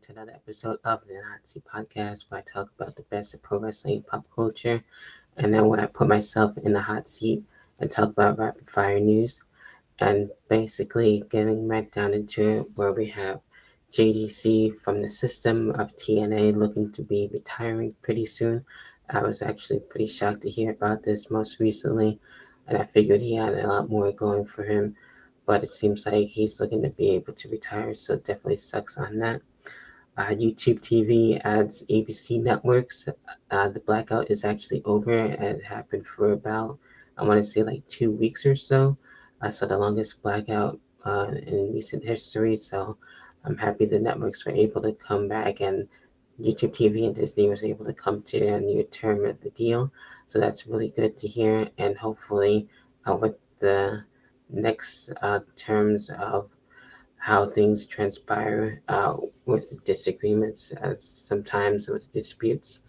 to another episode of the Nazi Podcast, where I talk about the best of pro wrestling pop culture, and then where I put myself in the hot seat and talk about rapid fire news, and basically getting right down into it, where we have JDC from the system of TNA looking to be retiring pretty soon. I was actually pretty shocked to hear about this most recently, and I figured he had a lot more going for him, but it seems like he's looking to be able to retire, so definitely sucks on that. YouTube TV adds ABC networks. The blackout is actually over. It happened for about, I want to say, like 2 weeks or so. So the longest blackout in recent history. So I'm happy the networks were able to come back, and YouTube TV and Disney was able to come to a new term of the deal. So that's really good to hear. And hopefully, with the next terms of how things transpire with disagreements, sometimes with disputes.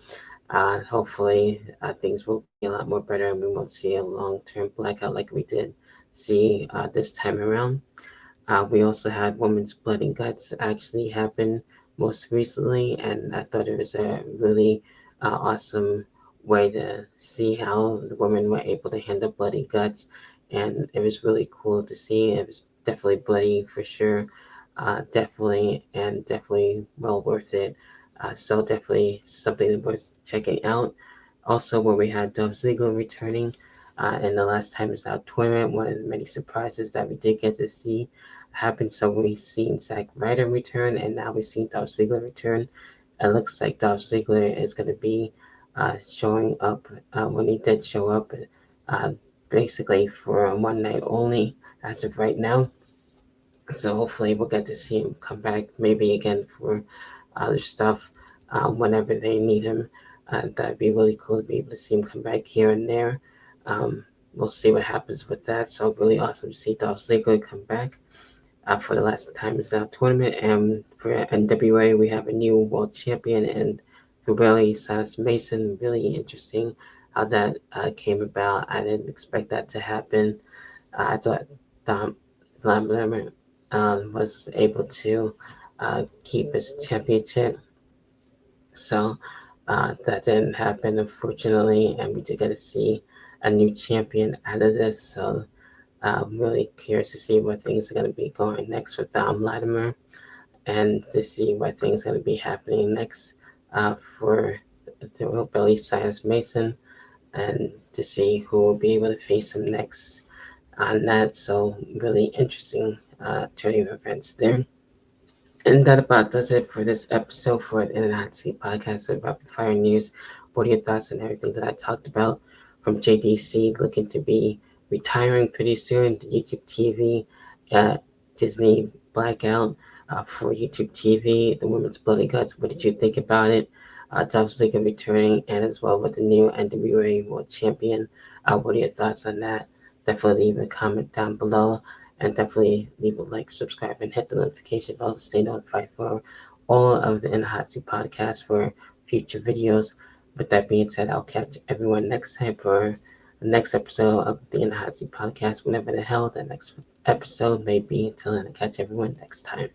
Hopefully, things will be a lot more better and we won't see a long-term blackout like we did see this time around. We also had Women's Blood and Guts actually happen most recently, and I thought it was a really awesome way to see how the women were able to handle blood and guts, and it was really cool to see. It was definitely bloody for sure, definitely well worth it. So definitely something worth checking out. Also, when we had Dolph Ziggler returning, and the last time is our tournament, one of the many surprises that we did get to see happen. So we've seen Zack Ryder return, and now we've seen Dolph Ziggler return. It looks like Dolph Ziggler is going to be showing up when he did show up, uh, basically for one night only as of right now. So hopefully we'll get to see him come back maybe again for other stuff whenever they need him. That'd be really cool to be able to see him come back here and there. We'll see what happens with that. So really awesome to see Dolph Ziggler come back for the last time is now tournament. And for NWA, we have a new world champion and Ribelli Silas Mason. Really interesting how that came about. I didn't expect that to happen. I thought Dom Lambert was able to keep his championship. So that didn't happen, unfortunately, and we did get to see a new champion out of this. So I'm really curious to see where things are going to be going next with Latimer, and to see what things are going to be happening next for the Billy Silas Mason, and to see who will be able to face him next on that. So really interesting turning of events there. And that about does it for this episode for the Nazi podcast with rapid fire news. What are your thoughts on everything that I talked about? From JDC looking to be retiring pretty soon to YouTube TV, Disney blackout for YouTube TV, the Women's Bloody Guts. What did you think about it? Dolph Ziggler returning, and as well with the new NWA World Champion. What are your thoughts on that? Definitely leave a comment down below. And definitely leave a like, subscribe, and hit the notification bell to stay notified for all of the Inahati podcasts for future videos. With that being said, I'll catch everyone next time for the next episode of the Inahati podcast, whenever the hell the next episode may be. Until then, I'll catch everyone next time.